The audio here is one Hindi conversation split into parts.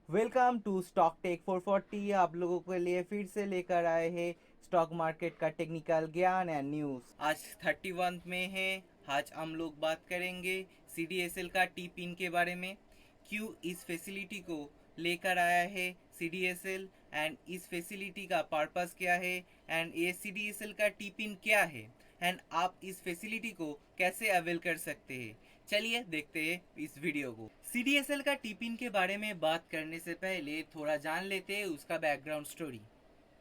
Welcome to stock take 440। आप लोगों के लिए फिर से लेकर आए हैं स्टॉक मार्केट का टेक्निकल ज्ञान एंड न्यूज़। आज 31 में है। आज हम लोग बात करेंगे CDSL का टी पिन के बारे में। क्यों इस फैसिलिटी को लेकर आया है CDSL एंड इस फैसिलिटी का पर्पस क्या है एंड ये CDSL का टी पिन क्या है एंड आप इस फैसिलिटी को कैसे अवेल कर सकते हैं। चलिए देखते हैं इस वीडियो को। CDSL का टी पिन के बारे में बात करने से पहले थोड़ा जान लेते हैं उसका बैकग्राउंड स्टोरी।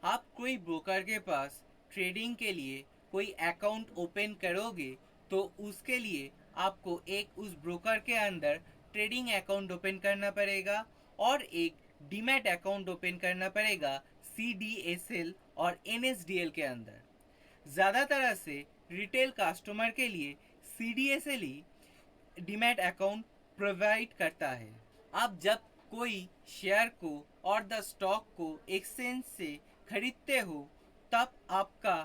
आप कोई ब्रोकर के पास ट्रेडिंग के लिए कोई अकाउंट ओपन करोगे तो उसके लिए आपको एक उस ब्रोकर के अंदर ट्रेडिंग अकाउंट ओपन करना पड़ेगा और एक डीमैट अकाउंट ओपन करना पड़ेगा CDSL और NSDL के अंदर। ज़्यादातर से रिटेल कस्टमर के लिए CDSL ही डीमैट अकाउंट प्रोवाइड करता है। आप जब कोई शेयर को और द स्टॉक को एक्सचेंज से खरीदते हो तब आपका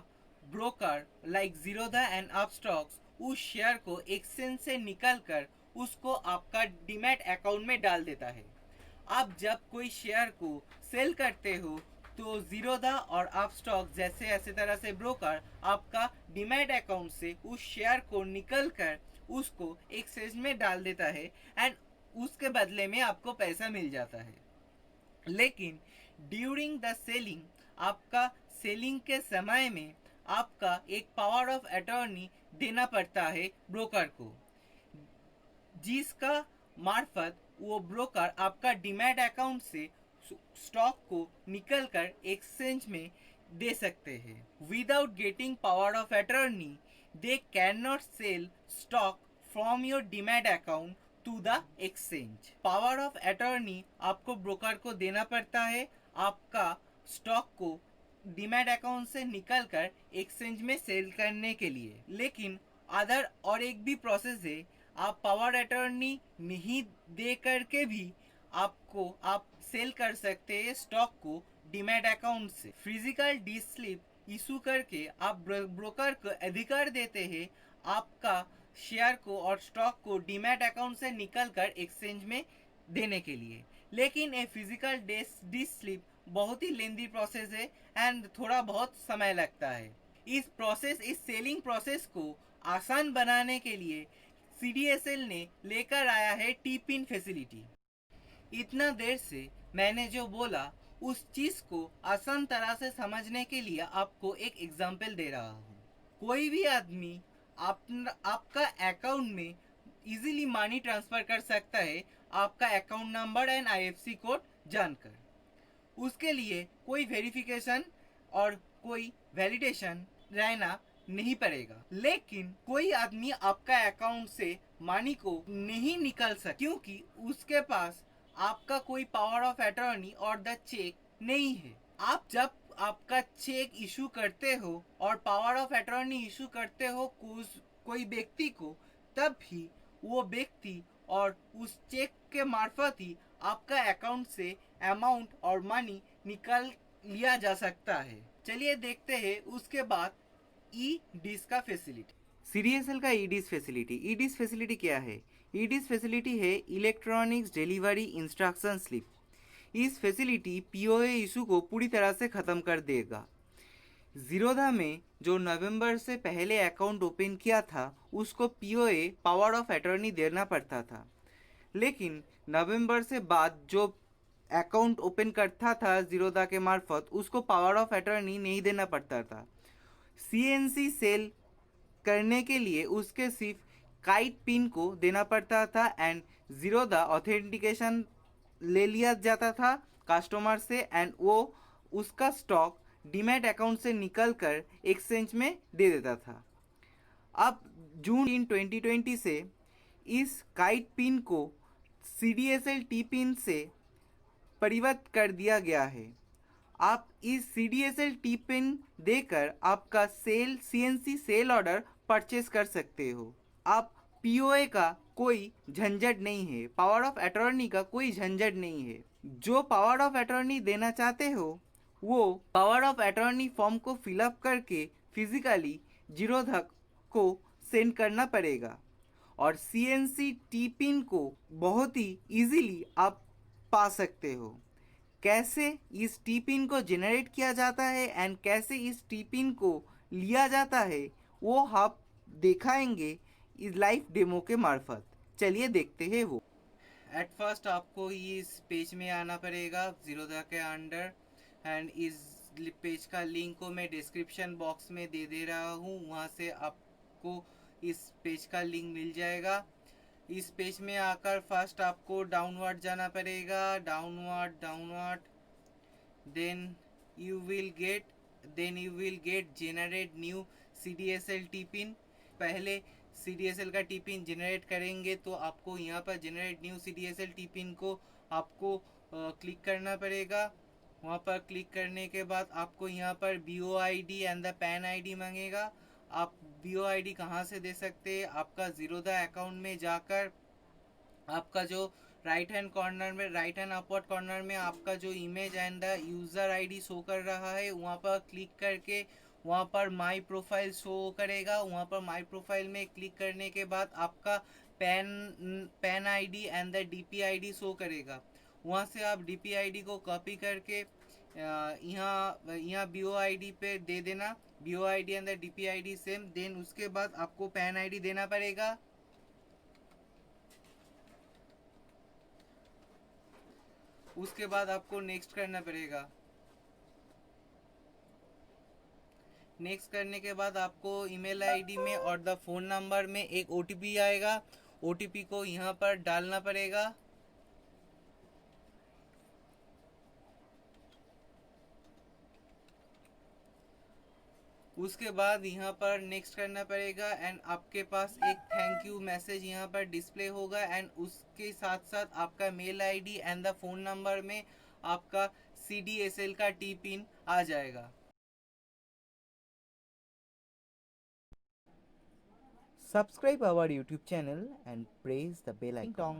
broker like Zerodha and Upstox उस शेयर को एक्सचेंज से निकल कर उसको आपका डीमैट अकाउंट में डाल देता है। आप जब कोई शेयर को सेल करते हो तो जीरोधा और अपस्टॉक जैसे ऐसे तरह से ब्रोकर आपका डीमैट अकाउंट से उस शेयर को निकल कर उसको एक्सचेंज में डाल देता है एंड उसके बदले में आपको पैसा मिल जाता है। लेकिन ड्यूरिंग द सेलिंग आपका सेलिंग के समय में आपका एक पावर ऑफ अटॉर्नी देना पड़ता है ब्रोकर को, जिसका मार्फत वो ब्रोकर आपका डीमैट अकाउंट से स्टॉक को निकल कर एक्सचेंज में दे सकते हैं। Without getting power of attorney they can not sell stock from your demat account to the exchange. Power of attorney आपको ब्रोकर को देना पड़ता है आपका स्टॉक को डीमैट अकाउंट से निकल कर एक्सचेंज में सेल करने के लिए। लेकिन अदर और एक भी प्रोसेस है, आप पावर अटॉर्नी नहीं दे करके भी आप सेल कर सकते हैं स्टॉक को डीमैट अकाउंट से। फिजिकल डी स्लिप इशू करके आप ब्रोकर को अधिकार देते हैं आपका शेयर को और स्टॉक को डीमैट अकाउंट से निकल कर एक्सचेंज में देने के लिए। लेकिन ये फिजिकल डी स्लिप बहुत ही लेंदी प्रोसेस है एंड थोड़ा बहुत समय लगता है। इस सेलिंग प्रोसेस को आसान बनाने के लिए CDSL ने लेकर आया है टी पिन फैसिलिटी। इतना देर से मैंने जो बोला उस चीज को आसान तरह से समझने के लिए आपको एक एग्जाम्पल दे रहा हूँ। कोई भी आदमी आपका अकाउंट में इजीली मनी ट्रांसफर कर सकता है आपका account number and IFSC code जानकर। उसके लिए कोई वेरिफिकेशन और कोई वैलिडेशन रहना नहीं पड़ेगा। लेकिन कोई आदमी आपका अकाउंट से मनी को नहीं निकाल सकता क्योंकि उसके पास आपका कोई पावर ऑफ अटॉर्नी और द चेक नहीं है। आप जब आपका चेक इशू करते हो और पावर ऑफ अटॉर्नी इशू करते हो कोई व्यक्ति को, तब भी वो व्यक्ति और उस चेक के मार्फत ही आपका अकाउंट से अमाउंट और मनी निकाल लिया जा सकता है। चलिए देखते हैं उसके बाद ई डिस का फैसिलिटी। CDSL का ई डिस फैसिलिटी क्या है? ई डिस फैसिलिटी है इलेक्ट्रॉनिक्स डिलीवरी इंस्ट्रक्शन स्लिप। इस फैसिलिटी POA इशू को पूरी तरह से ख़त्म कर देगा। जीरोधा में जो नवंबर से पहले अकाउंट ओपन किया था उसको POA पावर ऑफ अटॉर्नी देना पड़ता था। लेकिन नवंबर से बाद जो अकाउंट ओपन करता था जीरोधा के मार्फत उसको पावर ऑफ अटॉर्नी नहीं देना पड़ता था। CNC सेल करने के लिए उसके सिर्फ काइट पिन को देना पड़ता था एंड जीरोधा ऑथेंटिकेशन ले लिया जाता था कस्टमर से एंड वो उसका स्टॉक डीमैट अकाउंट से निकल कर एक्सचेंज में दे देता था। अब जून 2020 से इस काइट पिन को CDSL टी पिन से परिवर्तित कर दिया गया है। आप इस CDSL टी पिन देकर आपका CNC सेल ऑर्डर परचेस कर सकते हो। आप POA का कोई झंझट नहीं है, पावर ऑफ अटॉर्नी का कोई झंझट नहीं है। जो पावर ऑफ अटॉर्नी देना चाहते हो वो पावर ऑफ अटॉर्नी फॉर्म को फिलअप करके फिजिकली जीरोधा को सेंड करना पड़ेगा और CNC टी पिन को बहुत ही इजीली आप पा सकते हो। कैसे इस टी पिन को जनरेट किया जाता है एंड कैसे इस टी पिन को लिया जाता है, वो आप दिखाएंगे इस लाइव डेमो के मार्फत। चलिए देखते हैं वो। एट फर्स्ट आपको इस पेज में आना पड़ेगा जीरोधा के अंडर, एंड इस पेज का लिंक को मैं डिस्क्रिप्शन बॉक्स में दे दे रहा हूँ, वहाँ से आपको इस पेज का लिंक मिल जाएगा। इस पेज में आकर फर्स्ट आपको डाउनवर्ड जाना पड़ेगा, downward downward, then you will get generate new CDSL T pin. पहले CDSL का टी पिन जनरेट करेंगे तो आपको यहाँ पर generate new CDSL T pin को आपको क्लिक करना पड़ेगा। वहाँ पर क्लिक करने के बाद आपको यहाँ पर BOID and the pan ID मांगेगा। आप BOID कहाँ से दे सकते हैं? आपका जीरोधा अकाउंट में जाकर आपका जो राइट हैंड कॉर्नर में, राइट हैंड अपवर्ड कॉर्नर में आपका जो image and the user ID show कर रहा है, वहाँ पर क्लिक करके वहाँ पर माई प्रोफाइल शो करेगा। वहाँ पर माई प्रोफाइल में क्लिक करने के बाद आपका pan ID and the DP ID show करेगा। वहाँ से आप DP आईडी को कॉपी करके यहाँ BOID पे दे देना, BOID and the DP ID same. Then उसके बाद आपको पैन आईडी देना पड़ेगा। उसके बाद आपको नेक्स्ट करना पड़ेगा। नेक्स्ट करने के बाद आपको ईमेल आईडी में और द फ़ोन नंबर में एक OTP आएगा। OTP को यहाँ पर डालना पड़ेगा। उसके बाद यहाँ पर नेक्स्ट करना पड़ेगा एंड आपके पास एक थैंक यू मैसेज यहाँ पर डिस्प्ले होगा, एंड उसके साथ साथ आपका mail ID and the phone number में आपका CDSL का टी पिन आ जाएगा। Subscribe our YouTube channel and press the bell icon.